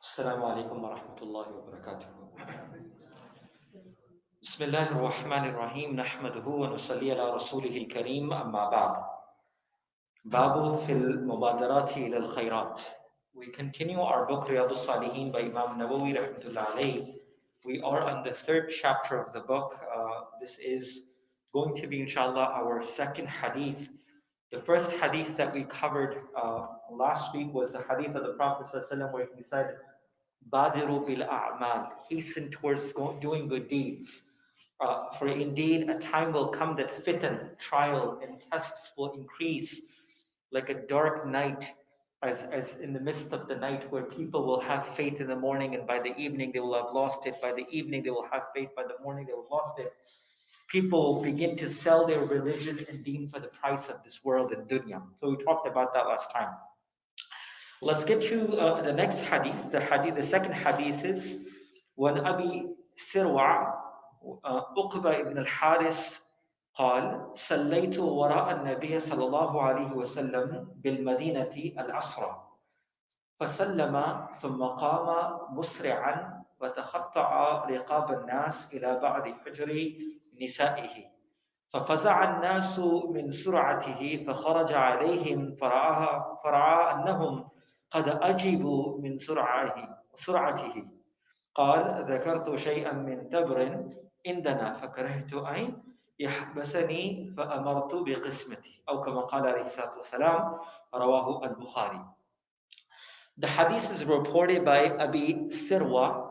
السلام عليكم ورحمة الله وبركاته. بسم الله الرحمن الرحيم نحمده ونصلي على رسوله الكريم أما بعد. باب في المبادرات إلى الخيرات. We continue our book Riyadus Saliheen by Imam Nawawi rahmatullah alayhi. We are on the third chapter of the book. This is going to be inshallah our second hadith. The first hadith that we covered last week was the hadith of the Prophet ﷺ where he said, Badiru bil a'mal, hasten towards doing good deeds. For indeed a time will come that fitan, trial and tests will increase like a dark night, as in the midst of the night where people will have faith in the morning and by the evening they will have lost it. By the evening they will have faith, by the morning they will have lost it. People begin to sell their religion and deen for the price of this world and dunya. So we talked about that last time. Let's get to the next hadith. The second hadith is when Abi Sirwa, Uqba ibn al-Haris, قال صليت وراء النبي صلى الله عليه وسلم بالمدينة العصر فسلم ثم قام مسرعا وتخطع رقاب الناس إلى بعد حجر نسائه ففزع الناس من سرعته فخرج عليهم فرأى أنهم قد أجبوا من سرعته قال ذكرت شيئا من تبر عندنا فكرهت أن يحبسني فأمرت بقسمته أو كما قال عليه الصلاة والسلام رواه البخاري. The hadith is reported by Abi Sirwa,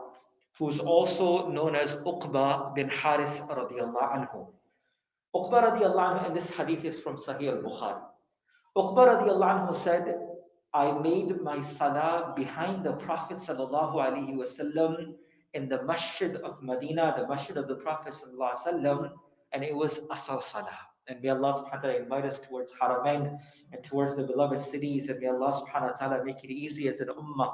who is also known as Uqba bin Haris radiyallahu anhu. Uqba radiyallahu anhu, and this hadith is from Sahih al-Bukhari. Uqba radiyallahu anhu said, I made my salah behind the Prophet sallallahu alaihi wasallam in the masjid of Medina, the masjid of the Prophet sallallahu alaihi wasallam, and it was Asr salah. And may Allah subhanahu wa ta'ala invite us towards Haramain and towards the beloved cities, and may Allah subhanahu wa ta'ala make it easy as an ummah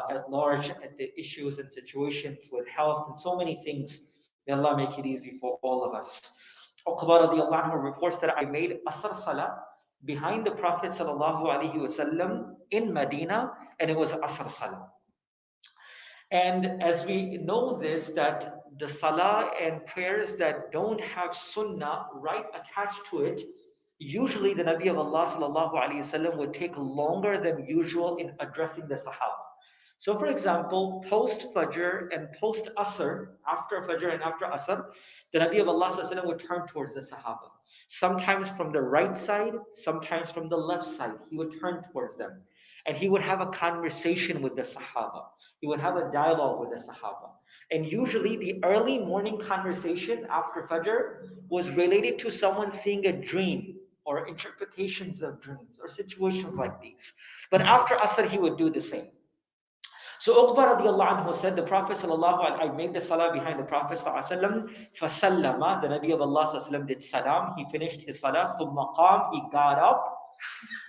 at large at the issues and situations with health and so many things. May Allah make it easy for all of us. Uqba radiallahu anhu reports that I made Asr Salah behind the Prophet sallallahu alaihi wasallam in Medina, and it was Asr Salah. And as we know this, that the Salah and prayers that don't have Sunnah right attached to it, usually the Nabi of Allah sallallahu alaihi wasallam would take longer than usual in addressing the Sahaba. So for example, post Fajr and post Asr, after Fajr and after Asr, the Nabi of Allah sallallahu alaihi wasallam would turn towards the Sahaba. Sometimes from the right side, sometimes from the left side, he would turn towards them. And he would have a conversation with the Sahaba. He would have a dialogue with the Sahaba. And usually the early morning conversation after Fajr was related to someone seeing a dream or interpretations of dreams or situations like these. But after Asr, he would do the same. So Uqba radiallahu anhu said, the Prophet sallallahu alaihi wasallam, I made the salah behind the Prophet sallallahu alaihi wasallam. فَسَلَّمَ, the Nabi of Allah sallallahu alaihi wasallam did salam. He finished his salah. ثُمَّ قَامَ, he got up.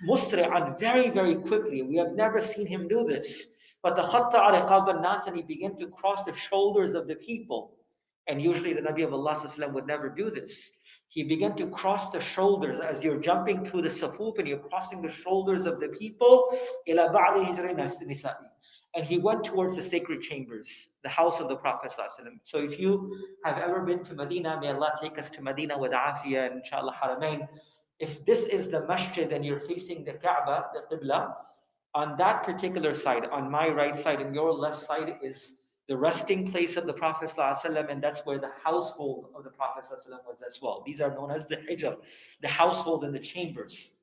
Musri'an, very, very quickly. We have never seen him do this. But the khatta riqab al-nas, and he began to cross the shoulders of the people. And usually the Nabi of Allah would never do this. He began to cross the shoulders as you're jumping through the safuf and you're crossing the shoulders of the people. إِلَى بَعْدِ هِجْرِ نِسَائِ. And he went towards the sacred chambers, the house of the Prophet. So if you have ever been to Medina, may Allah take us to Medina with afiyah and inshallah Haramain. If this is the masjid and you're facing the Kaaba, the Qibla, on that particular side, on my right side and your left side is the resting place of the Prophet ﷺ, and that's where the household of the Prophet ﷺ was as well. These are known as the hijr, the household and the chambers.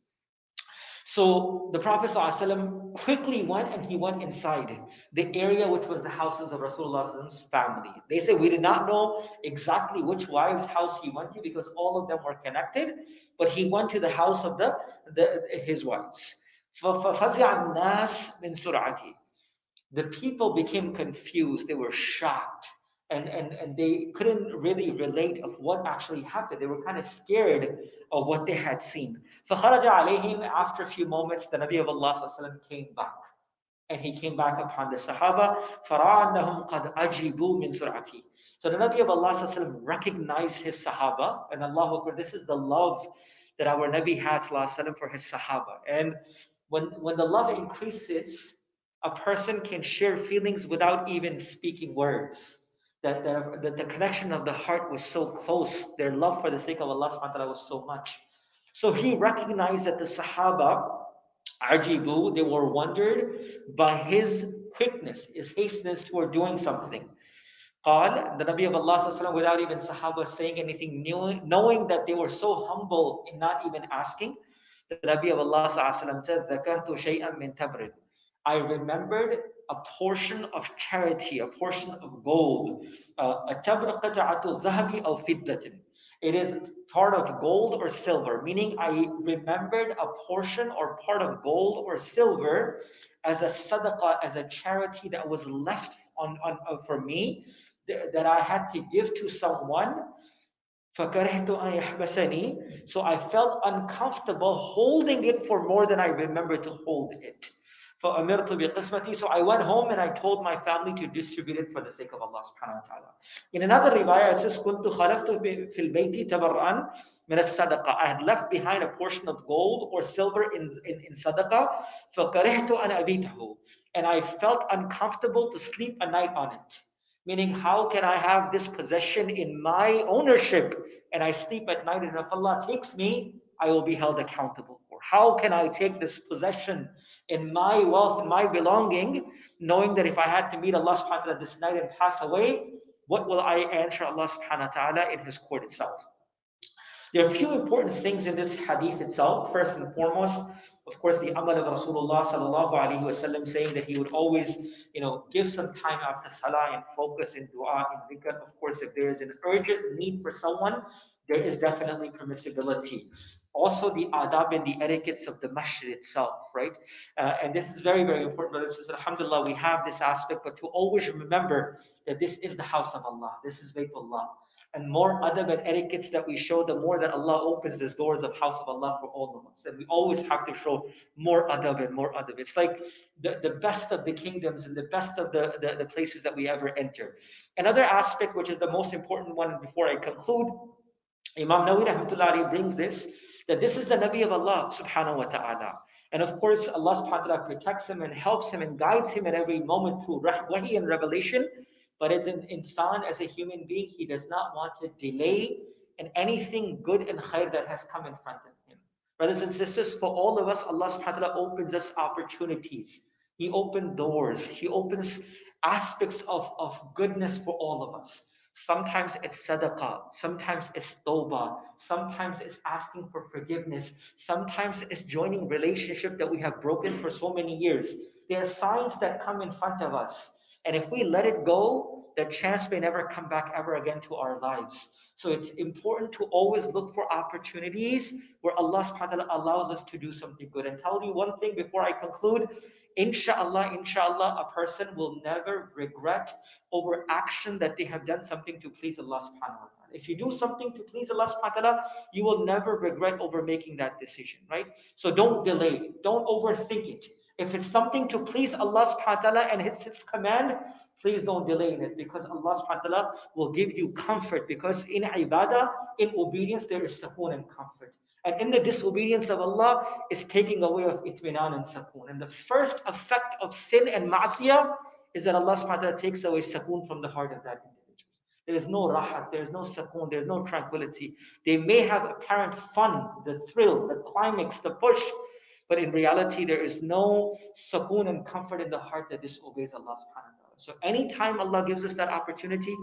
So the Prophet ﷺ quickly went and he went inside the area which was the houses of Rasulullah's family. They say we did not know exactly which wife's house he went to because all of them were connected, but he went to the house of his wives. فَفَزِعَ النَّاسِ مِنْ سُرْعَتِهِ. The people became confused, they were shocked, and they couldn't really relate of what actually happened. They were kind of scared of what they had seen. فَخَرَجَ عَلَيْهِمْ. After a few moments, the Nabi of Allah came back. And he came back upon the Sahaba. فَرَعَى أَنَّهُمْ قَدْ أَجِبُوا مِنْ سُرْعَتِهِ. So the Nabi of Allah recognized his Sahaba, and Allahu Akbar, this is the love that our Nabi had for his Sahaba. And when the love increases, a person can share feelings without even speaking words. That the connection of the heart was so close. Their love for the sake of Allah subhanahu wa ta'ala was so much. So he recognized that the Sahaba, Ajibu, they were wondered by his quickness, his hasteness toward doing something. قال, the Nabi of Allah sallallahu without even Sahaba saying anything, knowing that they were so humble in not even asking, the Nabi of Allah sallallahu said, ذكرت شيئا من تبر. I remembered a portion of charity, a portion of gold. التبر قطعة الذهب أو فضة. It is part of gold or silver, meaning I remembered a portion or part of gold or silver as a sadaqah, as a charity that was left for me, that I had to give to someone. فَكَرِهْتُ أَنْ يَحْبَسَنِي. So I felt uncomfortable holding it for more than I remember to hold it. فَأَمِرْتُ بِقِسْمَتِي. So I went home and I told my family to distribute it for the sake of Allah subhanahu wa ta'ala. In another riwayah it says, كُنْتُ خَلَفْتُ فِي الْبَيْتِ تَبَرًّا مِنَ الصَّدَقَةِ. I had left behind a portion of gold or silver in sadaqah. فَكَرِهْتُ أَنْ أَبِيتَهُ. And I felt uncomfortable to sleep a night on it. Meaning, how can I have this possession in my ownership and I sleep at night, and if Allah takes me, I will be held accountable for? How can I take this possession in my wealth, in my belonging, knowing that if I had to meet Allah subhanahu wa ta'ala this night and pass away, what will I answer Allah subhanahu wa ta'ala in His court itself? There are a few important things in this hadith itself. First and foremost, of course, the amal of Rasulullah sallallahu alaihi wasallam saying that he would always, give some time after salah and focus in dua and dhikr. Of course, if there is an urgent need for someone, there is definitely permissibility. Also, the adab and the etiquettes of the masjid itself, right? And this is very, very important. Brothers and sisters, alhamdulillah, we have this aspect, but to always remember that this is the house of Allah. This is Baytullah. And more adab and etiquettes that we show, the more that Allah opens these doors of house of Allah for all of us. And we always have to show more adab and more adab. It's like the best of the kingdoms and the best of the places that we ever enter. Another aspect, which is the most important one before I conclude, Imam Nawawi rahmatullahi brings this, that this is the Nabi of Allah subhanahu wa ta'ala. And of course, Allah subhanahu wa ta'ala protects him and helps him and guides him at every moment through wahi and revelation. But as an insan, as a human being, he does not want to delay in anything good and khair that has come in front of him. Brothers and sisters, for all of us, Allah subhanahu wa ta'ala opens us opportunities. He opens doors. He opens aspects of goodness for all of us. Sometimes it's sadaqah, sometimes it's tawbah, sometimes it's asking for forgiveness, sometimes it's joining relationship that we have broken for so many years. There are signs that come in front of us. And if we let it go, that chance may never come back ever again to our lives. So it's important to always look for opportunities where Allah subhanahu wa ta'ala allows us to do something good. And tell you one thing before I conclude, inshallah, a person will never regret over action that they have done something to please Allah subhanahu wa ta'ala. If you do something to please Allah subhanahu wa ta'ala, you will never regret over making that decision, right? So don't delay, don't overthink it. If it's something to please Allah subhanahu wa ta'ala and it's His command, please don't delay in it, because Allah subhanahu wa ta'ala will give you comfort, because in ibadah, in obedience, there is sakoon and comfort. And in the disobedience of Allah is taking away of itminan and sakoon. And the first effect of sin and ma'asiyah is that Allah subhanahu wa ta'ala takes away sakoon from the heart of that individual. There is no rahat, there is no sakoon, there is no tranquility. They may have apparent fun, the thrill, the climax, the push, but in reality, there is no sakoon and comfort in the heart that disobeys Allah subhanahu wa ta'ala. So anytime Allah gives us that opportunity,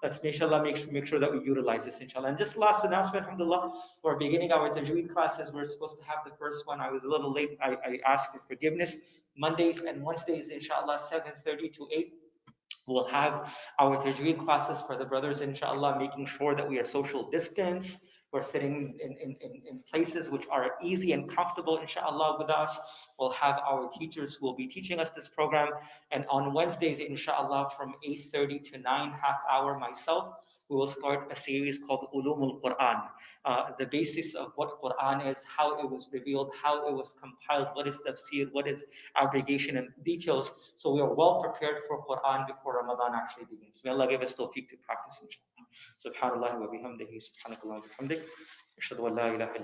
let's inshallah make sure that we utilize this, inshallah. And just last announcement, alhamdulillah, we're beginning our tajweed classes. We're supposed to have the first one. I was a little late. I asked for forgiveness. Mondays and Wednesdays, inshallah, 7:30 to 8. We'll have our tajweed classes for the brothers, inshallah, making sure that we are social distance. We're sitting in places which are easy and comfortable, inshallah, with us. We'll have our teachers who will be teaching us this program. And on Wednesdays, inshallah, from 8:30 to 9, half hour, myself, we will start a series called Ulumul Quran. The basis of what Quran is, how it was revealed, how it was compiled, what is tafsir, what is abrogation and details. So we are well prepared for Quran before Ramadan actually begins. May Allah give us tawfiq to practice, inshallah. Subhanallah wa bihamdihi, subhanakallah wa bihamdik. Ashhadu an la ilaha illa